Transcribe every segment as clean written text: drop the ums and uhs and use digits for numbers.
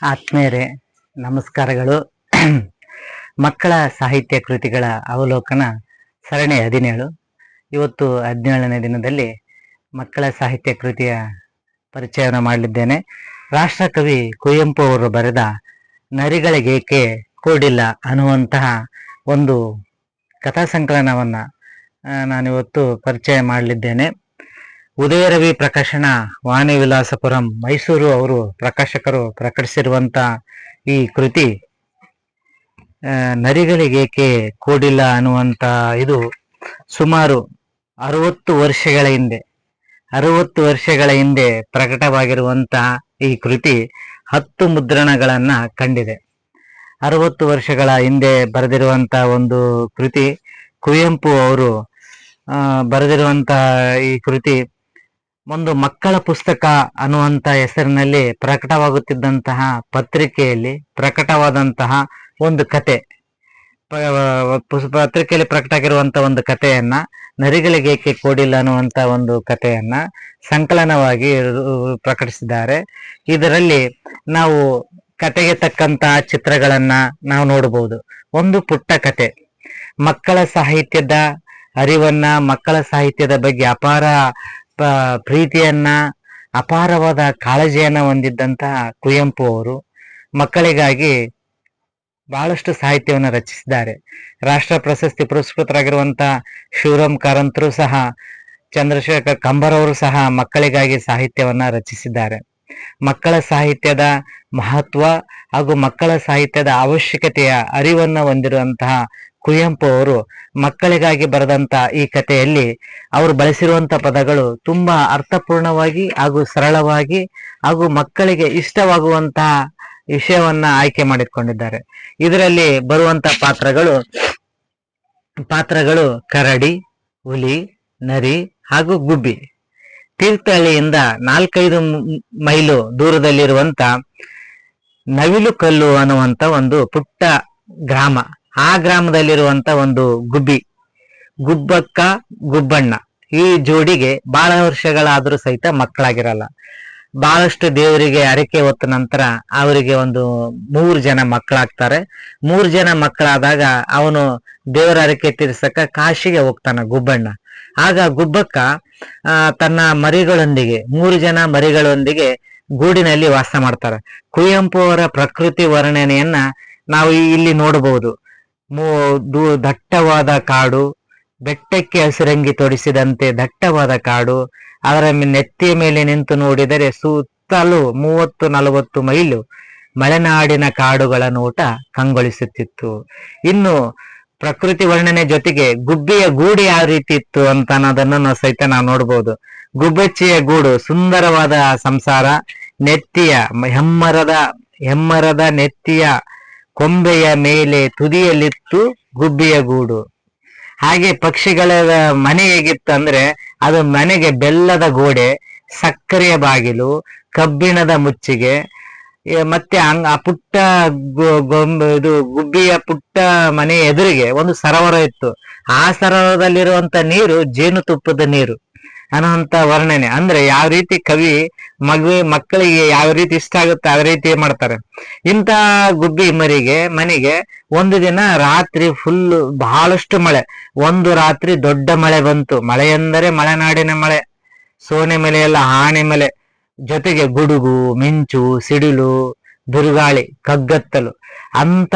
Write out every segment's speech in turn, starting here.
ಆತ್ಮೀಯರೇ, ನಮಸ್ಕಾರಗಳು. ಮಕ್ಕಳ ಸಾಹಿತ್ಯ ಕೃತಿಗಳ ಅವಲೋಕನ ಸರಣಿ 17. ಇವತ್ತು 17ನೇ ದಿನದಲ್ಲಿ ಮಕ್ಕಳ ಸಾಹಿತ್ಯ ಕೃತಿಯ ಪರಿಚಯವನ್ನು ಮಾಡಲಿದ್ದೇನೆ. ರಾಷ್ಟ್ರಕವಿ ಕುವೆಂಪು ಅವರು ಬರೆದ ನರಿಗಳಿಗೇಕೆ ಕೂಡಿಲ್ಲ ಅನ್ನುವಂತಹ ಒಂದು ಕಥಾ ಸಂಕಲನವನ್ನು ನಾನಿವತ್ತು ಪರಿಚಯ ಮಾಡಲಿದ್ದೇನೆ. ಉದಯರವಿ ಪ್ರಕಾಶನ, ವಾಣಿ ವಿಲಾಸಪುರಂ, ಮೈಸೂರು ಅವರು ಪ್ರಕಾಶಕರು ಪ್ರಕಟಿಸಿರುವಂತ ಈ ಕೃತಿ ನರಿಗಳಿಗೇಕೆ ಕೂಡಿಲ್ಲ ಅನ್ನುವಂತ ಇದು ಸುಮಾರು 60 ವರ್ಷಗಳ ಹಿಂದೆ ಪ್ರಕಟವಾಗಿರುವಂತ ಈ ಕೃತಿ 10 ಮುದ್ರಣಗಳನ್ನ ಕಂಡಿದೆ. 60 ವರ್ಷಗಳ ಹಿಂದೆ ಬರೆದಿರುವಂತ ಒಂದು ಕೃತಿ. ಕುವೆಂಪು ಅವರು ಬರೆದಿರುವಂತ ಈ ಕೃತಿ ಒಂದು ಮಕ್ಕಳ ಪುಸ್ತಕ ಅನ್ನುವಂತ ಹೆಸರಿನಲ್ಲಿ ಪ್ರಕಟವಾಗುತ್ತಿದ್ದಂತಹ ಪತ್ರಿಕೆಯಲ್ಲಿ ಪ್ರಕಟವಾದಂತಹ ಒಂದು ಕತೆ, ಪತ್ರಿಕೆಯಲ್ಲಿ ಪ್ರಕಟ ಆಗಿರುವಂತಹ ಒಂದು ಕಥೆಯನ್ನ, ನರಿಗಳಿಗೇಕೆ ಕೂಡಿಲ್ಲ ಅನ್ನುವಂತ ಒಂದು ಕಥೆಯನ್ನ ಸಂಕಲನವಾಗಿ ಪ್ರಕಟಿಸಿದ್ದಾರೆ. ಇದರಲ್ಲಿ ನಾವು ಕತೆಗೆ ತಕ್ಕಂತಹ ಚಿತ್ರಗಳನ್ನ ನಾವು ನೋಡಬಹುದು. ಒಂದು ಪುಟ್ಟ ಕತೆ, ಮಕ್ಕಳ ಸಾಹಿತ್ಯದ ಅರಿವನ್ನ, ಮಕ್ಕಳ ಸಾಹಿತ್ಯದ ಬಗ್ಗೆ ಅಪಾರ ಪ್ರೀತಿಯನ್ನ, ಅಪಾರವಾದ ಕಾಳಜಿಯನ್ನ ಹೊಂದಿದ್ದಂತಹ ಕುವೆಂಪು ಅವರು ಮಕ್ಕಳಿಗಾಗಿ ಬಹಳಷ್ಟು ಸಾಹಿತ್ಯವನ್ನು ರಚಿಸಿದ್ದಾರೆ. ರಾಷ್ಟ್ರ ಪ್ರಶಸ್ತಿ ಪುರಸ್ಕೃತರಾಗಿರುವಂತಹ ಶಿವರಾಮ್ ಕಾರಂತರು ಸಹ, ಚಂದ್ರಶೇಖರ್ ಕಂಬಾರ್ ಅವರು ಸಹ ಮಕ್ಕಳಿಗಾಗಿ ಸಾಹಿತ್ಯವನ್ನ ರಚಿಸಿದ್ದಾರೆ. ಮಕ್ಕಳ ಸಾಹಿತ್ಯದ ಮಹತ್ವ ಹಾಗೂ ಮಕ್ಕಳ ಸಾಹಿತ್ಯದ ಅವಶ್ಯಕತೆಯ ಅರಿವನ್ನ ಹೊಂದಿರುವಂತಹ ಕುವೆಂಪು ಅವರು ಮಕ್ಕಳಿಗಾಗಿ ಬರೆದಂತ ಈ ಕಥೆಯಲ್ಲಿ ಅವರು ಬಳಸಿರುವಂತ ಪದಗಳು ತುಂಬಾ ಅರ್ಥಪೂರ್ಣವಾಗಿ ಹಾಗೂ ಸರಳವಾಗಿ ಹಾಗೂ ಮಕ್ಕಳಿಗೆ ಇಷ್ಟವಾಗುವಂತಹ ವಿಷಯವನ್ನ ಆಯ್ಕೆ ಮಾಡಿಕೊಂಡಿದ್ದಾರೆ. ಇದರಲ್ಲಿ ಬರುವಂತ ಪಾತ್ರಗಳು ಕರಡಿ, ಹುಲಿ, ನರಿ ಹಾಗೂ ಗುಬ್ಬಿ. ತೀರ್ಥಹಳ್ಳಿಯಿಂದ 4-5 ಮೈಲು ದೂರದಲ್ಲಿರುವಂತ ನವಿಲು ಕಲ್ಲು ಅನ್ನುವಂತ ಒಂದು ಪುಟ್ಟ ಗ್ರಾಮ. ಆ ಗ್ರಾಮದಲ್ಲಿರುವಂತ ಒಂದು ಗುಬ್ಬಕ್ಕ, ಗುಬ್ಬಣ್ಣ, ಈ ಜೋಡಿಗೆ ಬಹಳ ವರ್ಷಗಳಾದ್ರೂ ಸಹಿತ ಮಕ್ಕಳಾಗಿರಲ್ಲ. ಬಹಳಷ್ಟು ದೇವರಿಗೆ ಹರಕೆ ಹೊತ್ತ ನಂತರ ಅವರಿಗೆ ಒಂದು 3 ಜನ ಮಕ್ಕಳಾಗ್ತಾರೆ. 3 ಜನ ಮಕ್ಕಳಾದಾಗ ಅವನು ದೇವರ ಹರಕೆ ತೀರ್ಸಕ ಕಾಶಿಗೆ ಹೋಗ್ತಾನ ಗುಬ್ಬಣ್ಣ. ಆಗ ಗುಬ್ಬಕ್ಕ ತನ್ನ ಮರಿಗಳೊಂದಿಗೆ 3 ಜನ ಮರಿಗಳೊಂದಿಗೆ ಗೂಡಿನಲ್ಲಿ ವಾಸ ಮಾಡ್ತಾರೆ. ಕುವೆಂಪು ಅವರ ಪ್ರಕೃತಿ ವರ್ಣನೆಯನ್ನ ನಾವು ಇಲ್ಲಿ ನೋಡಬಹುದು. ದಟ್ಟವಾದ ಕಾಡು, ಬೆಟ್ಟಕ್ಕೆ ಹಸಿರಂಗಿ ತೊಡಿಸಿದಂತೆ ದಟ್ಟವಾದ ಕಾಡು. ಅದರ ನೆತ್ತಿಯ ಮೇಲೆ ನಿಂತು ನೋಡಿದರೆ ಸುತ್ತಲೂ 30-40 ಮೈಲು ಮಲೆನಾಡಿನ ಕಾಡುಗಳ ನೋಟ ಕಂಗೊಳಿಸುತ್ತಿತ್ತು. ಇನ್ನು ಪ್ರಕೃತಿ ವರ್ಣನೆ ಜೊತೆಗೆ ಗುಬ್ಬಿಯ ಗೂಡು ಯಾವ ರೀತಿ ಇತ್ತು ಅಂತ ಅನ್ನೋದನ್ನು ಸಹಿತ ನಾವು ನೋಡ್ಬೋದು. ಗುಬ್ಬಚ್ಚಿಯ ಗೂಡು ಸುಂದರವಾದ ಸಂಸಾರ, ನೆತ್ತಿಯ ಹೆಮ್ಮರದ ನೆತ್ತಿಯ ಕೊಂಬೆಯ ಮೇಲೆ ತುದಿಯಲ್ಲಿತ್ತು ಗುಬ್ಬಿಯ ಗೂಡು. ಹಾಗೆ ಪಕ್ಷಿಗಳ ಮನೆ ಹೇಗಿತ್ತು ಅಂದ್ರೆ, ಅದು ಮನೆಗೆ ಬೆಲ್ಲದ ಗೋಡೆ, ಸಕ್ಕರೆಯ ಬಾಗಿಲು, ಕಬ್ಬಿಣದ ಮುಚ್ಚಿಗೆ, ಮತ್ತೆ ಆ ಪುಟ್ಟ ಗುಬ್ಬಿಯ ಪುಟ್ಟ ಮನೆ ಎದುರಿಗೆ ಒಂದು ಸರೋವರ ಇತ್ತು. ಆ ಸರೋವರದಲ್ಲಿರುವಂತ ನೀರು ಜೇನುತುಪ್ಪದ ನೀರು ಅನ್ನುವಂತ ವರ್ಣನೆ. ಅಂದ್ರೆ ಯಾವ ರೀತಿ ಕವಿ ಮಕ್ಕಳಿಗೆ ಯಾವ ರೀತಿ ಇಷ್ಟ ಆಗುತ್ತೆ ಅದೇ ರೀತಿ ಮಾಡ್ತಾರೆ. ಇಂಥ ಗುಬ್ಬಿ ಮನೆಗೆ ಒಂದು ದಿನ ರಾತ್ರಿ ಫುಲ್ ಬಹಳಷ್ಟು ಮಳೆ, ಒಂದು ರಾತ್ರಿ ದೊಡ್ಡ ಮಳೆ ಬಂತು. ಮಳೆ ಎಂದರೆ ಮಲೆನಾಡಿನ ಮಳೆ, ಸೋನೆ ಮಲೆ ಎಲ್ಲ ಆನೆ ಮಲೆ, ಜೊತೆಗೆ ಗುಡುಗು, ಮಿಂಚು, ಸಿಡಿಲು, ಬಿರುಗಾಳಿ, ಕಗ್ಗತ್ತಲು. ಅಂತ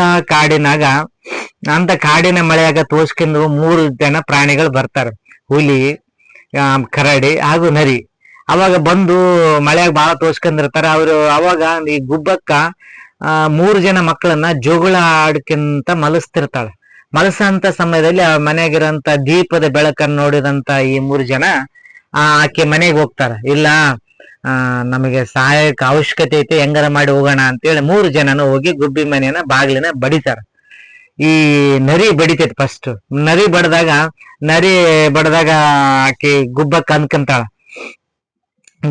ಕಾಡಿನ ಮಳೆಯಾಗ ತೋರ್ಸ್ಕೊಂಡು 3 ಜನ ಪ್ರಾಣಿಗಳು ಬರ್ತಾರೆ, ಹುಲಿ, ಕರಡಿ ಹಾಗೂ ನರಿ. ಅವಾಗ ಬಂದು ಮಳೆಯಾಗ ಬಹಳ ತೋರ್ಸ್ಕೊಂಡಿರ್ತಾರೆ ಅವರು. ಅವಾಗ ಈ ಗುಬ್ಬಕ್ಕ 3 ಜನ ಮಕ್ಕಳನ್ನ ಜೋಗುಳ ಆಡ್ಕಿಂತ ಮಲಸ್ತಿರ್ತಾಳೆ. ಮಲಸಂತ ಸಮಯದಲ್ಲಿ ಆ ಮನೆಯಾಗಿರೋಂತ ದೀಪದ ಬೆಳಕನ್ನು ನೋಡಿದಂತ ಈ 3 ಜನ ಆಕೆ ಮನೆಗೆ ಹೋಗ್ತಾರ. ಇಲ್ಲ, ನಮಗೆ ಸಹಾಯಕ ಅವಶ್ಯಕತೆ ಐತೆ, ಹೆಂಗಾರ ಮಾಡಿ ಹೋಗೋಣ ಅಂತೇಳಿ 3 ಜನನು ಹೋಗಿ ಗುಬ್ಬಿ ಮನೆಯನ್ನ ಬಾಗಿಲಿನ ಬಡಿತಾರ. ಈ ನರಿ ಬಡಿತೈತಿ ಫಸ್ಟ್. ನರಿ ಬಡದಾಗ ಆಕಿ ಗುಬ್ಬಕ್ಕ ಅನ್ಕಂತಾಳ.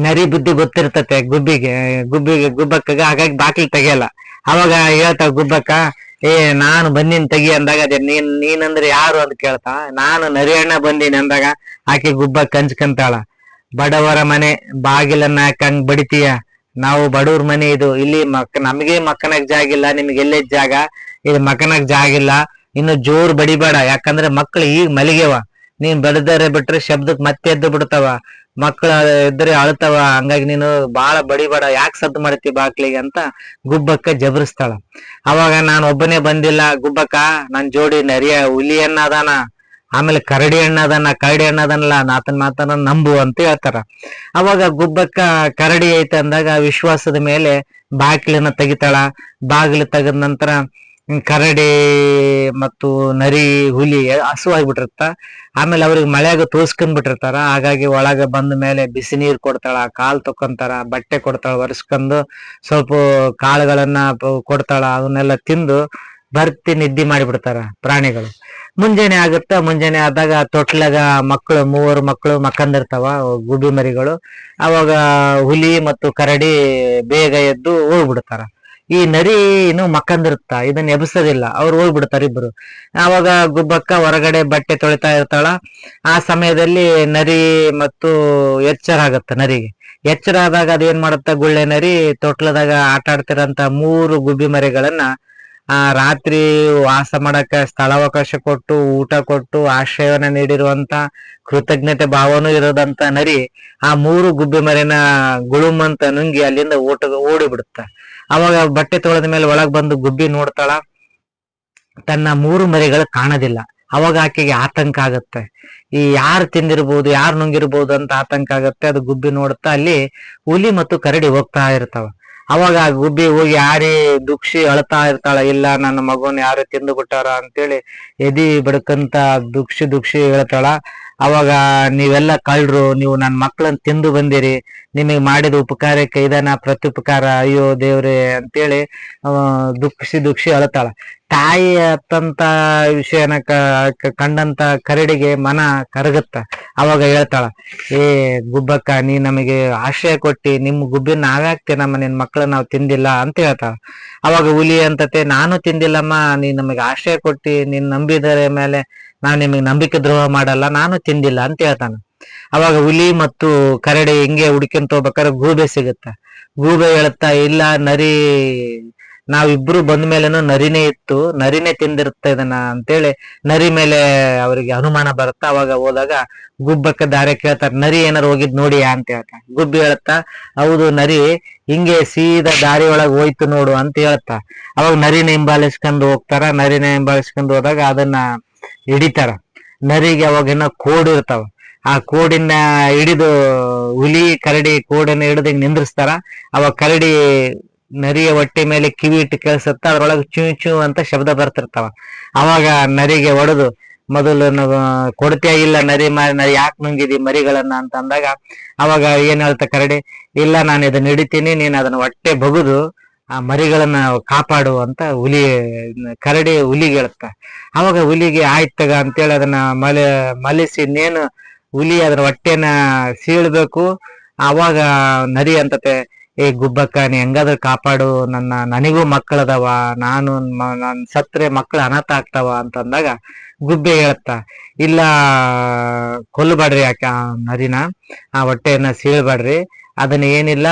ನರಿ ಬುದ್ಧಿ ಗೊತ್ತಿರ್ತತೆ ಗುಬ್ಬಕ್ಕಗ, ಹಾಗಾಗಿ ಬಾಗಿಲು ತೆಗಿಯಲ್ಲ. ಅವಾಗ ಹೇಳ್ತಾಳ ಗುಬ್ಬಕ್ಕ, ನಾನು ಬಂದಿನ ತೆಗಿ ಅಂದಾಗ, ಅದೇ ನೀನಂದ್ರೆ ಯಾರು ಅಂತ ಕೇಳ್ತಾ, ನಾನು ನರಿಯಣ್ಣ ಬಂದೀನಿ ಅಂದಾಗ ಆಕೆ ಗುಬ್ಬಕ್ಕ ಹಂಚ್ಕಂತಾಳ. ಬಡವರ ಮನೆ ಬಾಗಿಲನ್ನ ಯಾಕಂಗ್ ಬಡಿತೀಯ, ನಾವು ಬಡವ್ರ ಮನೆ ಇದು, ಇಲ್ಲಿ ನಮಗೆ ಮಕ್ಕನಾಗ ಜಾಗ ಇಲ್ಲ, ನಿಮ್ಗೆ ಎಲ್ಲೇ ಜಾಗ, ಇದು ಮಕ್ಕನಾಗ ಜಾಗ ಇಲ್ಲ, ಇನ್ನು ಜೋರ್ ಬಡಿಬೇಡ, ಯಾಕಂದ್ರೆ ಮಕ್ಳು ಈಗ ಮಲಿಗೆವ, ನೀನ್ ಬಡದರೆ ಬಿಟ್ರೆ ಶಬ್ದಕ್ ಮತ್ತೆ ಎದ್ದು ಬಿಡ್ತಾವ, ಮಕ್ಳ ಇದ್ರೆ ಅಳ್ತಾವ, ಹಂಗಾಗಿ ನೀನು ಬಾಳ ಬಡಿಬೇಡ, ಯಾಕೆ ಸದ್ದು ಮಾಡ್ತಿ ಬಾಕ್ಲಿಗೆ ಅಂತ ಗುಬ್ಬಕ್ಕ ಜಬರಿಸ್ತಾಳ. ಅವಾಗ ನಾನು ಒಬ್ಬನೇ ಬಂದಿಲ್ಲ ಗುಬ್ಬಕ್ಕ, ನನ್ ಜೋಡಿ ನರಿಯ ಹುಲಿ ಅಣ್ಣ ಅದಾನ, ಆಮೇಲೆ ಕರಡಿ ಹಣ್ಣ ಅದನ್ನ, ಕರಡಿ ಹಣ್ಣ ಅದನ್ನಲ್ಲ, ನಾತನ್ ಮಾತನ್ನ ನಂಬು ಅಂತ ಹೇಳ್ತಾರ. ಅವಾಗ ಗುಬ್ಬಕ್ಕ ಕರಡಿ ಐತೆ ಅಂದಾಗ ವಿಶ್ವಾಸದ ಮೇಲೆ ಬಾಗಿಲನ್ನ ತೆಗಿತಾಳ. ಬಾಗಿಲು ತೆಗದ ನಂತರ ಕರಡಿ ಮತ್ತು ನರಿ ಹುಲಿ ಹಸುವಾಗಿಬಿಟ್ಟಿರ್ತ. ಆಮೇಲೆ ಅವ್ರಿಗೆ ಮಳೆಯಾಗ ತೋಸ್ಕೊಂಡ್ ಬಿಟ್ಟಿರ್ತಾರ. ಹಾಗಾಗಿ ಒಳಗ ಬಂದ ಮೇಲೆ ಬಿಸಿ ನೀರ್ ಕೊಡ್ತಾಳ, ಕಾಲ್ ತಕೊಂತಾರ, ಬಟ್ಟೆ ಕೊಡ್ತಾಳ ಒರೆಸ್ಕೊಂಡು, ಸ್ವಲ್ಪ ಕಾಳುಗಳನ್ನ ಕೊಡ್ತಾಳ. ಅವನ್ನೆಲ್ಲ ತಿಂದು ಬರ್ತಿ ನಿದ್ದೆ ಮಾಡಿಬಿಡ್ತಾರ ಪ್ರಾಣಿಗಳು. ಮುಂಜಾನೆ ಆಗುತ್ತ, ಮುಂಜಾನೆ ಆದಾಗ ತೊಟ್ಲಾಗ ಮಕ್ಕಳು, ಮೂವರು ಮಕ್ಕಳು ಮಕ್ಕಂದಿರ್ತಾವ, ಗುಬ್ಬಿ ಮರಿಗಳು. ಅವಾಗ ಹುಲಿ ಮತ್ತು ಕರಡಿ ಬೇಗ ಎದ್ದು ಹೋಗ್ಬಿಡ್ತಾರ. ಈ ನರಿ ಇನ್ನು ಮಕ್ಕಂದಿರುತ್ತ, ಇದನ್ನ ಎಬ್ಸೋದಿಲ್ಲ, ಅವ್ರು ಹೋಗ್ಬಿಡ್ತಾರ ಇಬ್ರು. ಅವಾಗ ಗುಬ್ಬಕ್ಕ ಹೊರಗಡೆ ಬಟ್ಟೆ ತೊಳಿತಾ ಇರ್ತಾಳ. ಆ ಸಮಯದಲ್ಲಿ ನರಿ ಮತ್ತು ಎಚ್ಚರ ಆಗತ್ತ. ನರಿಗೆ ಎಚ್ಚರ ಆದಾಗ ಅದೇನ್ ಮಾಡುತ್ತ, ಗುಳ್ಳೆ ನರಿ ತೊಟ್ಲದಾಗ ಆಟ ಆಡ್ತಿರಂತ ಮೂರು ಗುಬ್ಬಿ ಮರಿಗಳನ್ನ ರಾತ್ರಿ ವಾಸ ಮಾಡಕ ಸ್ಥಳಾವಕಾಶ ಕೊಟ್ಟು, ಊಟ ಕೊಟ್ಟು, ಆಶ್ರಯವನ್ನ ನೀಡಿರುವಂತ ಕೃತಜ್ಞತೆ ಭಾವನೂ ಇರೋದಂತ ನರಿ ಆ ಮೂರು ಗುಬ್ಬಿ ಮರಿನ ಗುಳುಮಂತ ನುಂಗಿ ಅಲ್ಲಿಂದ ಓಡಿ ಬಿಡುತ್ತ. ಅವಾಗ ಬಟ್ಟೆ ತೊಳೆದ ಮೇಲೆ ಒಳಗ್ ಬಂದು ಗುಬ್ಬಿ ನೋಡ್ತಾಳ, ತನ್ನ ಮೂರು ಮರಿಗಳು ಕಾಣೋದಿಲ್ಲ. ಅವಾಗ ಆಕೆಗೆ ಆತಂಕ ಆಗತ್ತೆ, ಈ ಯಾರು ತಿಂದಿರ್ಬೋದು, ಯಾರು ನುಂಗಿರ್ಬೋದು ಅಂತ ಆತಂಕ ಆಗತ್ತೆ. ಅದು ಗುಬ್ಬಿ ನೋಡುತ್ತಾ ಅಲ್ಲಿ ಹುಲಿ ಮತ್ತು ಕರಡಿ ಹೋಗ್ತಾ ಇರ್ತಾವ. ಅವಾಗ ಗುಬ್ಬಿ ಹೋಗಿ ಯಾರೇ ದುಃಖಿ ಅಳ್ತಾ ಇರ್ತಾಳ, ಇಲ್ಲ ನನ್ನ ಮಗುನ ಯಾರು ತಿಂದು ಬಿಟ್ಟಾರ ಅಂತೇಳಿ ಎದಿ ಬಡ್ಕಂತ ದುಃಖಿ ಹೇಳ್ತಾಳ. ಅವಾಗ ನೀವೆಲ್ಲ ಕಳ್ರು, ನೀವು ನನ್ನ ಮಕ್ಕಳನ್ನ ತಿಂದು ಬಂದಿರಿ, ನಿಮಗೆ ಮಾಡಿದ ಉಪಕಾರಕ್ಕೆ ಇದನ್ನ ಪ್ರತ್ಯುಪಕಾರ, ಅಯ್ಯೋ ದೇವ್ರೆ ಅಂತೇಳಿ ದುಃಖಿ ಅಳತಾಳ. ತಾಯಿ ಅತ್ತಂತ ವಿಷಯನ ಕಂಡಂತ ಕರಡಿಗೆ ಮನ ಕರಗತ್ತ. ಅವಾಗ ಹೇಳ್ತಾಳ, ಏ ಗುಬ್ಬಕ್ಕ, ನೀ ನಮಗೆ ಆಶ್ರಯ ಕೊಟ್ಟಿ, ನಿಮ್ ಗುಬ್ಬಿನ ನಾವ್ಯಾಕ್ತಿ, ನಿನ್ ಮಕ್ಕಳನ್ನ ನಾವು ತಿಂದಿಲ್ಲ ಅಂತ ಹೇಳ್ತಾಳ. ಅವಾಗ ಹುಲಿ ಅಂತತೆ, ನಾನು ತಿಂದಿಲ್ಲಮ್ಮ, ನೀ ನಮಗೆ ಆಶ್ರಯ ಕೊಟ್ಟಿ, ನೀನ್ ನಂಬಿದರ ಮೇಲೆ ನಾವ್ ನಿಮಗೆ ನಂಬಿಕೆ ದ್ರೋಹ ಮಾಡಲ್ಲ, ನಾನು ತಿಂದಿಲ್ಲ ಅಂತ ಹೇಳ್ತಾನ. ಅವಾಗ ಹುಲಿ ಮತ್ತು ಕರಡಿ ಹಿಂಗೆ ಹುಡ್ಕೊಂತ ಹೋಗ್ಬೇಕಾದ್ರೆ ಗೂಬೆ ಸಿಗುತ್ತ. ಗೂಬೆ ಹೇಳುತ್ತಾ, ಇಲ್ಲ ನರಿ, ನಾವಿಬ್ರು ಬಂದ ಮೇಲೆನು ನರಿನೇ ಇತ್ತು, ನರಿನೇ ತಿಂದಿರುತ್ತೆ ಇದನ್ನ ಅಂತೇಳಿ ನರಿ ಮೇಲೆ ಅವರಿಗೆ ಅನುಮಾನ ಬರುತ್ತಾ. ಅವಾಗ ಹೋದಾಗ ಗುಬ್ಬಕ್ಕ ದಾರಿ ಕೇಳ್ತಾರ, ನರಿ ಏನಾರು ಹೋಗಿದ್ ನೋಡಿಯಾ ಅಂತ ಹೇಳ್ತಾ. ಗುಬ್ಬಿ ಹೇಳುತ್ತಾ, ಹೌದು ನರಿ ಹಿಂಗೆ ಸೀದಾ ದಾರಿ ಒಳಗೆ ಹೋಯ್ತು ನೋಡು ಅಂತ ಹೇಳ್ತಾ. ಅವಾಗ ನರಿನ ಹಿಂಬಾಲಿಸ್ಕೊಂಡು ಹೋಗ್ತಾರ. ನರಿನ ಹಿಂಬಾಲಿಸ್ಕೊಂಡು ಹೋದಾಗ ಅದನ್ನ ಹಿಡಿತಾರ. ನರಿಗೆ ಅವಾಗಿನ ಕೋಡ್ ಇರ್ತಾವ. ಆ ಕೋಡಿನ ಹಿಡಿದು ಹುಲಿ ಕರಡಿ ಕೋಡನ್ನ ಹಿಡಿದು ಹಿಂಗ್ ನಿಂದ್ರಿಸ್ತಾರ. ಅವಾಗ ಕರಡಿ ನರಿಯ ಹೊಟ್ಟೆ ಮೇಲೆ ಕಿವಿ ಇಟ್ಟು ಕೇಳಿಸುತ್ತ, ಅದ್ರೊಳಗೆ ಚೂ ಚೂ ಅಂತ ಶಬ್ದ ಬರ್ತಿರ್ತಾವ. ಅವಾಗ ನರಿಗೆ ಹೊಡೆದು, ಮೊದಲು ಕೊಡ್ತೇ ಇಲ್ಲ ನರಿ ನರಿ ಯಾಕೆ ನುಂಗಿದಿ ಮರಿಗಳನ್ನ ಅಂತ ಅಂದಾಗ, ಅವಾಗ ಏನ್ ಹೇಳ್ತ ಕರಡಿ, ಇಲ್ಲ ನಾನು ಇದನ್ನ ಹಿಡಿತೀನಿ, ನೀನ್ ಅದನ್ನ ಹೊಟ್ಟೆ ಬಗುದು ಆ ಮರಿಗಳನ್ನ ಕಾಪಾಡು ಅಂತ ಕರಡಿ ಹುಲಿಗೆ ಹೇಳುತ್ತ. ಅವಾಗ ಹುಲಿಗೆ ಆಯ್ತಗ ಅಂತೇಳಿ ಅದನ್ನ ಮಲಿಸಿ ಇನ್ನೇನು ಹುಲಿ ಅದ್ರ ಹೊಟ್ಟೆನ ಸೀಳ್ಬೇಕು. ಅವಾಗ ನರಿ ಅಂತತೆ, ಏ ಗುಬ್ಬಕ್ಕ, ನೀ ಹೆಂಗಾದ್ರೂ ಕಾಪಾಡು, ನನಗೂ ಮಕ್ಕಳದವ, ನನ್ ಸತ್ರೆ ಮಕ್ಕಳು ಅನಾಥ ಆಗ್ತಾವ ಅಂತಂದಾಗ ಗುಬ್ಬೆ ಹೇಳತ್ತ, ಇಲ್ಲ ಕೊಲ್ಲಬೇಡ್ರಿ ಯಾಕೆ ಆ ನರಿನ, ಆ ಹೊಟ್ಟೆಯನ್ನ ಸೀಳ್ಬೇಡ್ರಿ, ಅದನ್ನ ಏನಿಲ್ಲ,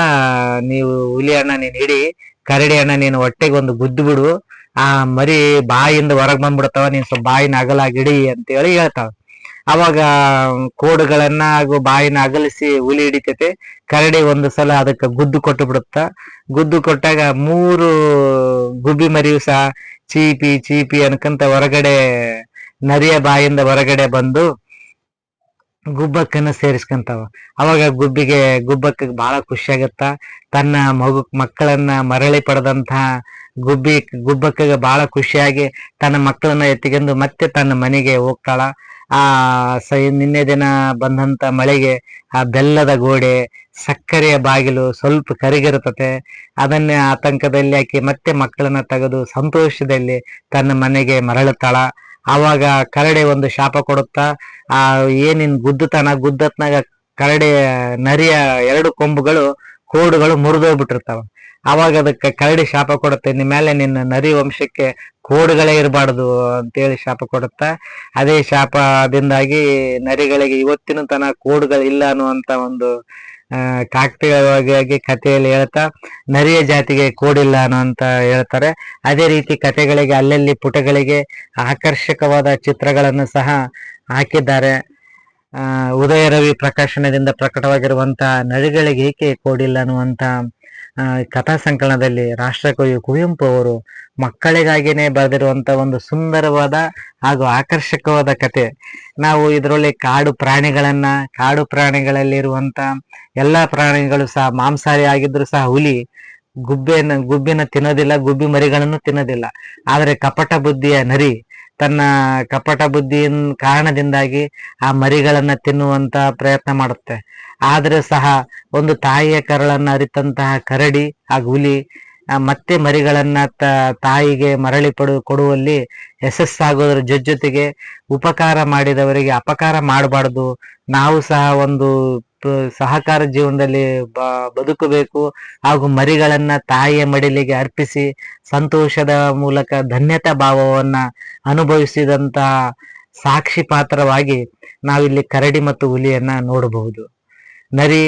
ನೀವು ಹುಲಿ ಅಣ್ಣ ನೀನ್ ಹಿಡಿ, ಕರಡಿ ಅಣ್ಣ ನೀನು ಹೊಟ್ಟೆಗೆ ಒಂದು ಗುದ್ದು ಬಿಡು, ಆ ಮರಿ ಬಾಯಿಂದ ಹೊರಗ್ ಬಂದ್ಬಿಡ್ತಾವ, ನೀನ್ ಸ್ವಲ್ಪ ಬಾಯಿನ ಅಗಲಾಗಿ ಹಿಡಿ ಅಂತ ಹೇಳಿ ಹೇಳ್ತಾವ. ಅವಾಗ ಕೋಡುಗಳನ್ನ ಹಾಗೂ ಬಾಯಿನ ಅಗಲಿಸಿ ಹುಲಿ ಹಿಡಿತೈತೆ. ಕರಡಿ ಒಂದು ಸಲ ಅದಕ್ಕೆ ಗುದ್ದು ಕೊಟ್ಟು ಬಿಡುತ್ತ. ಗುದ್ದು ಕೊಟ್ಟಾಗ ಮೂರು ಗುಬ್ಬಿ ಮರಿಯು ಸಹ ಚೀಪಿ ಚೀಪಿ ಅನ್ಕಂತ ಹೊರಗಡೆ ನರಿಯ ಬಾಯಿಂದ ಹೊರಗಡೆ ಬಂದು ಗುಬ್ಬಕ್ಕನ್ನ ಸೇರಿಸ್ಕೊಂತಾವ. ಅವಾಗ ಗುಬ್ಬಕ್ಕೆ ಬಹಳ ಖುಷಿ ಆಗತ್ತ. ತನ್ನ ಮಕ್ಕಳನ್ನ ಮರಳಿ ಪಡೆದಂತಹ ಗುಬ್ಬಕ್ಕಗೆ ಬಹಳ ಖುಷಿಯಾಗಿ ತನ್ನ ಮಕ್ಕಳನ್ನ ಎತ್ತಿಕೊಂಡು ಮತ್ತೆ ತನ್ನ ಮನೆಗೆ ಹೋಗ್ತಾಳ. ಆ ನಿನ್ನೆ ದಿನ ಬಂದಂತ ಮಳೆಗೆ ಆ ಬೆಲ್ಲದ ಗೋಡೆ, ಸಕ್ಕರೆಯ ಬಾಗಿಲು ಸ್ವಲ್ಪ ಕರಿಗಿರುತ್ತದೆ. ಅದನ್ನೇ ಆತಂಕದಲ್ಲಿ ಆಕಿ ಮತ್ತೆ ಮಕ್ಕಳನ್ನ ತೆಗೆದು ಸಂತೋಷದಲ್ಲಿ ತನ್ನ ಮನೆಗೆ ಮರಳುತ್ತಾಳ. ಆವಾಗ ಕರಡೆ ಒಂದು ಶಾಪ ಕೊಡುತ್ತಾ, ಆ ಏನಿನ್ ಗುದ್ದತ್ನಾಗ ಕರಡೆ ನರಿಯ 2 ಕೊಂಬುಗಳು ಕೋಡುಗಳು ಮುರಿದೋಗ್ಬಿಟ್ಟಿರ್ತಾವ. ಅವಾಗ ಅದಕ್ಕೆ ಕರಡಿ ಶಾಪ ಕೊಡುತ್ತೆ, ಮೇಲೆ ನಿನ್ನ ನರಿ ವಂಶಕ್ಕೆ ಕೋಡುಗಳೇ ಇರಬಾರ್ದು ಅಂತೇಳಿ ಶಾಪ ಕೊಡುತ್ತ. ಅದೇ ಶಾಪದಿಂದಾಗಿ ನರಿಗಳಿಗೆ ಇವತ್ತಿನ ತನಕ ಕೋಡುಗಳಿಲ್ಲ ಅನ್ನುವಂತ ಒಂದು ಕಾಕತಾಳೀಯವಾಗಿ ಕಥೆಯಲ್ಲಿ ಹೇಳ್ತಾ ನರಿಯ ಜಾತಿಗೆ ಕೋಡಿಲ್ಲ ಅನ್ನೋಂತ ಹೇಳ್ತಾರೆ. ಅದೇ ರೀತಿ ಕಥೆಗಳಿಗೆ ಅಲ್ಲಲ್ಲಿ ಪುಟಗಳಿಗೆ ಆಕರ್ಷಕವಾದ ಚಿತ್ರಗಳನ್ನು ಸಹ ಹಾಕಿದ್ದಾರೆ. ಉದಯ ರವಿ ಪ್ರಕಾಶನದಿಂದ ಪ್ರಕಟವಾಗಿರುವಂತಹ ನರಿಗಳಿಗೆ ಏಕೆ ಕೋಡಿಲ್ಲ ಅನ್ನುವಂತ ಕಥಾ ಸಂಕಲನದಲ್ಲಿ ರಾಷ್ಟ್ರಕವಿ ಕುವೆಂಪು ಅವರು ಮಕ್ಕಳಿಗಾಗಿನೇ ಬರೆದಿರುವಂತ ಒಂದು ಸುಂದರವಾದ ಹಾಗೂ ಆಕರ್ಷಕವಾದ ಕತೆ. ನಾವು ಇದರಲ್ಲಿ ಕಾಡು ಪ್ರಾಣಿಗಳಲ್ಲಿರುವಂತ ಎಲ್ಲಾ ಪ್ರಾಣಿಗಳು ಸಹ ಮಾಂಸಾಹಾರಿ ಆಗಿದ್ರು ಸಹ ಹುಲಿ ಗುಬ್ಬಿನ ತಿನ್ನೋದಿಲ್ಲ, ಗುಬ್ಬಿ ಮರಿಗಳನ್ನು ತಿನ್ನೋದಿಲ್ಲ. ಆದರೆ ಕಪಟ ಬುದ್ಧಿಯ ನರಿ ತನ್ನ ಕಪಟ ಬುದ್ಧಿಯ ಕಾರಣದಿಂದಾಗಿ ಆ ಮರಿಗಳನ್ನ ತಿನ್ನುವಂತ ಪ್ರಯತ್ನ ಮಾಡುತ್ತೆ. ಆದ್ರೆ ಸಹ ಒಂದು ತಾಯಿಯ ಕರಳನ್ನ ಅರಿತಂತಹ ಕರಡಿ ಹಾಗೂ ಹುಲಿ ಮತ್ತೆ ಮರಿಗಳನ್ನ ತಾಯಿಗೆ ಮರಳಿ ಕೊಡುವಲ್ಲಿ ಯಶಸ್ಸಾಗೋದ್ರ ಜೊತೆಗೆ ಉಪಕಾರ ಮಾಡಿದವರಿಗೆ ಅಪಕಾರ ಮಾಡಬಾರ್ದು, ನಾವು ಸಹ ಒಂದು ಸಹಕಾರ ಜೀವನದಲ್ಲಿ ಬದುಕಬೇಕು ಹಾಗೂ ಮರಿಗಳನ್ನ ತಾಯಿಯ ಮಡಿಲಿಗೆ ಅರ್ಪಿಸಿ ಸಂತೋಷದ ಮೂಲಕ ಧನ್ಯತಾ ಭಾವವನ್ನ ಅನುಭವಿಸಿದಂತಹ ಸಾಕ್ಷಿ ಪಾತ್ರವಾಗಿ ನಾವಿಲ್ಲಿ ಕರಡಿ ಮತ್ತು ಹುಲಿಯನ್ನ ನೋಡಬಹುದು. ನರಿ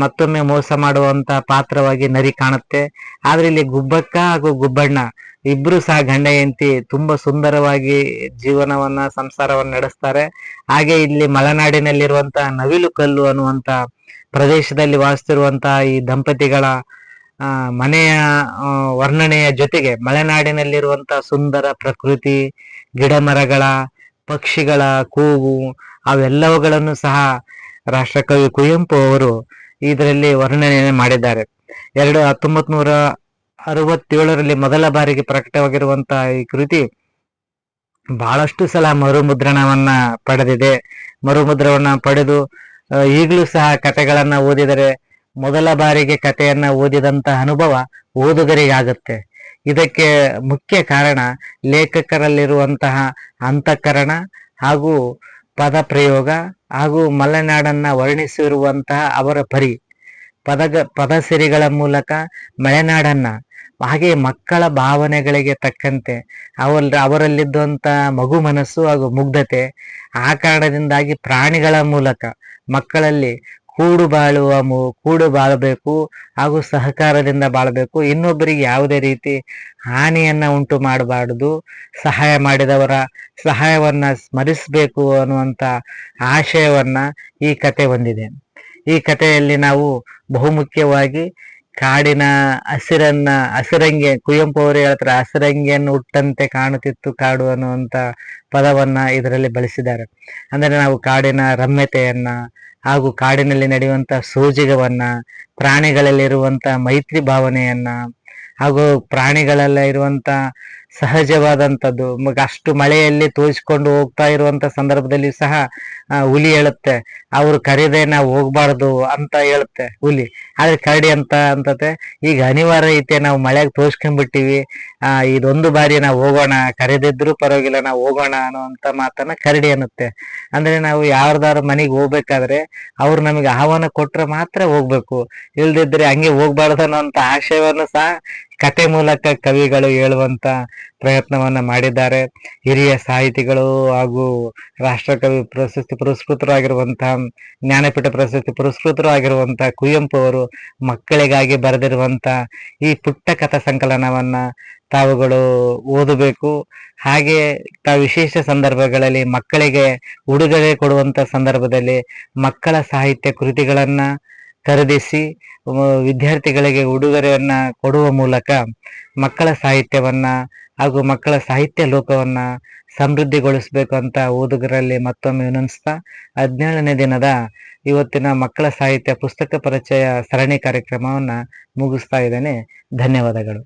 ಮತ್ತೊಮ್ಮೆ ಮೋಸ ಮಾಡುವಂತ ಪಾತ್ರವಾಗಿ ನರಿ ಕಾಣುತ್ತೆ. ಆದ್ರೆ ಇಲ್ಲಿ ಗುಬ್ಬಕ್ಕ ಹಾಗೂ ಗುಬ್ಬಣ್ಣ ಇಬ್ರು ಸಹ ಗಂಡ ಹೆಂಡತಿ ತುಂಬಾ ಸುಂದರವಾಗಿ ಸಂಸಾರವನ್ನ ನಡೆಸ್ತಾರೆ. ಹಾಗೆ ಇಲ್ಲಿ ಮಲೆನಾಡಿನಲ್ಲಿರುವಂತಹ ನವಿಲು ಕಲ್ಲು ಅನ್ನುವಂತ ಪ್ರದೇಶದಲ್ಲಿ ವಾಸಿಸುತ್ತಿರುವಂತಹ ಈ ದಂಪತಿಗಳ ಮನೆಯ ವರ್ಣನೆಯ ಜೊತೆಗೆ ಮಲೆನಾಡಿನಲ್ಲಿರುವಂತಹ ಸುಂದರ ಪ್ರಕೃತಿ, ಗಿಡ ಮರಗಳ, ಪಕ್ಷಿಗಳ ಕೂಗು ಅವೆಲ್ಲವುಗಳನ್ನು ಸಹ ರಾಷ್ಟ್ರಕವಿ ಕುವೆಂಪು ಅವರು ಇದರಲ್ಲಿ ವರ್ಣನೆ ಮಾಡಿದ್ದಾರೆ. 1967ರಲ್ಲಿ ಮೊದಲ ಬಾರಿಗೆ ಪ್ರಕಟವಾಗಿರುವಂತಹ ಈ ಕೃತಿ ಬಹಳಷ್ಟು ಸಲ ಮರುಮುದ್ರಣವನ್ನ ಪಡೆದಿದೆ. ಮರುಮುದ್ರಣವನ್ನ ಪಡೆದು ಈಗಲೂ ಸಹ ಕಥೆಗಳನ್ನ ಓದಿದರೆ ಮೊದಲ ಬಾರಿಗೆ ಕಥೆಯನ್ನ ಓದಿದಂತಹ ಅನುಭವ ಓದುಗರಿಗಾಗುತ್ತೆ. ಇದಕ್ಕೆ ಮುಖ್ಯ ಕಾರಣ ಲೇಖಕರಲ್ಲಿರುವಂತಹ ಅಂತಃಕರಣ ಹಾಗೂ ಪದ ಪ್ರಯೋಗ ಹಾಗೂ ಮಲೆನಾಡನ್ನ ವರ್ಣಿಸಿರುವಂತಹ ಅವರ ಪದಸಿರಿಗಳ ಮೂಲಕ ಮಲೆನಾಡನ್ನ ಹಾಗೆ ಮಕ್ಕಳ ಭಾವನೆಗಳಿಗೆ ತಕ್ಕಂತೆ ಅವರಲ್ಲಿದ್ದಂತ ಮಗು ಮನಸ್ಸು ಹಾಗೂ ಮುಗ್ಧತೆ, ಆ ಕಾರಣದಿಂದಾಗಿ ಪ್ರಾಣಿಗಳ ಮೂಲಕ ಮಕ್ಕಳಲ್ಲಿ ಕೂಡು ಬಾಳಬೇಕು ಹಾಗೂ ಸಹಕಾರದಿಂದ ಬಾಳಬೇಕು, ಇನ್ನೊಬ್ಬರಿಗೆ ಯಾವುದೇ ರೀತಿ ಹಾನಿಯನ್ನ ಉಂಟು ಮಾಡಬಾರದು, ಸಹಾಯ ಮಾಡಿದವರ ಸಹಾಯವನ್ನ ಸ್ಮರಿಸಬೇಕು ಅನ್ನುವಂತ ಆಶಯವನ್ನ ಈ ಕತೆ ಹೊಂದಿದೆ. ಈ ಕಥೆಯಲ್ಲಿ ನಾವು ಬಹುಮುಖ್ಯವಾಗಿ ಕಾಡಿನ ಹಸಿರಂಗೆ ಕುವೆಂಪು ಅವರು ಹೇಳ್ತಾರೆ, ಹಸಿರಂಗಿಯನ್ನು ಹುಟ್ಟಂತೆ ಕಾಣುತ್ತಿತ್ತು ಕಾಡು ಅನ್ನುವಂತ ಪದವನ್ನ ಇದರಲ್ಲಿ ಬಳಸಿದ್ದಾರೆ. ಅಂದ್ರೆ ನಾವು ಕಾಡಿನ ರಮ್ಯತೆಯನ್ನ ಹಾಗೂ ಕಾಡಿನಲ್ಲಿ ನಡೆಯುವಂತ ಸೋಜಿಗವನ್ನ, ಪ್ರಾಣಿಗಳಲ್ಲಿರುವಂತ ಮೈತ್ರಿ ಭಾವನೆಯನ್ನ ಹಾಗೂ ಪ್ರಾಣಿಗಳೆಲ್ಲ ಇರುವಂತ ಸಹಜವಾದಂಥದ್ದು, ಅಷ್ಟು ಮಳೆಯಲ್ಲಿ ತೋಯಿಸ್ಕೊಂಡು ಹೋಗ್ತಾ ಇರುವಂತ ಸಂದರ್ಭದಲ್ಲಿ ಸಹ ಹುಲಿ ಹೇಳುತ್ತೆ ಅವ್ರು ಕರೆದೇ ನಾವು ಹೋಗ್ಬಾರ್ದು ಅಂತ ಹೇಳುತ್ತೆ ಹುಲಿ. ಆದ್ರೆ ಕರಡಿ ಅಂತತೆ ಈಗ ಅನಿವಾರ್ಯ ಐತೆ, ನಾವು ಮಳೆಗೆ ತೋರಿಸ್ಕೊಂಡ್ಬಿಟ್ಟಿವಿ, ಇದೊಂದು ಬಾರಿ ನಾವು ಹೋಗೋಣ, ಕರೆದಿದ್ರು ಪರವಾಗಿಲ್ಲ ನಾವು ಹೋಗೋಣ ಅನ್ನುವಂತ ಮಾತನ್ನ ಕರಡಿ ಅನ್ನುತ್ತೆ. ಅಂದ್ರೆ ನಾವು ಯಾರ್ದಾರು ಮನೆಗೆ ಹೋಗ್ಬೇಕಾದ್ರೆ ಅವ್ರು ನಮಗೆ ಆಹ್ವಾನ ಕೊಟ್ರೆ ಮಾತ್ರ ಹೋಗ್ಬೇಕು, ಇಲ್ದಿದ್ರೆ ಹಂಗೆ ಹೋಗ್ಬಾರ್ದು ಅನ್ನೋಂತ ಆಶಯವನ್ನು ಸಹ ಕತೆ ಮೂಲಕ ಕವಿಗಳು ಹೇಳುವಂತ ಪ್ರಯತ್ನವನ್ನ ಮಾಡಿದ್ದಾರೆ. ಹಿರಿಯ ಸಾಹಿತಿಗಳು ಹಾಗೂ ರಾಷ್ಟ್ರಕವಿ ಪ್ರಶಸ್ತಿ ಪುರಸ್ಕೃತರಾಗಿರುವಂತಹ, ಜ್ಞಾನಪೀಠ ಪ್ರಶಸ್ತಿ ಪುರಸ್ಕೃತರು ಆಗಿರುವಂತಹ ಕುವೆಂಪು ಅವರು ಮಕ್ಕಳಿಗಾಗಿ ಬರೆದಿರುವಂತ ಈ ಪುಟ್ಟ ಕಥಾ ಸಂಕಲನವನ್ನ ತಾವುಗಳು ಓದಬೇಕು. ಹಾಗೆ ವಿಶೇಷ ಸಂದರ್ಭಗಳಲ್ಲಿ ಮಕ್ಕಳಿಗೆ ಉಡುಗೊರೆ ಕೊಡುವಂತ ಸಂದರ್ಭದಲ್ಲಿ ಮಕ್ಕಳ ಸಾಹಿತ್ಯ ಕೃತಿಗಳನ್ನ ಖರೀದಿಸಿ ವಿದ್ಯಾರ್ಥಿಗಳಿಗೆ ಉಡುಗೊರೆಯನ್ನ ಕೊಡುವ ಮೂಲಕ ಮಕ್ಕಳ ಸಾಹಿತ್ಯವನ್ನ ಹಾಗೂ ಮಕ್ಕಳ ಸಾಹಿತ್ಯ ಲೋಕವನ್ನ ಸಮೃದ್ಧಿಗೊಳಿಸಬೇಕು ಅಂತ ಓದುಗರಲ್ಲಿ ಮತ್ತೊಮ್ಮೆ ವಿನಂತಿಸ್ತಾ 17ನೇ ದಿನದ ಇವತ್ತಿನ ಮಕ್ಕಳ ಸಾಹಿತ್ಯ ಪುಸ್ತಕ ಪರಿಚಯ ಸರಣಿ ಕಾರ್ಯಕ್ರಮವನ್ನ ಮುಗಿಸ್ತಾ ಇದ್ದೇನೆ. ಧನ್ಯವಾದಗಳು.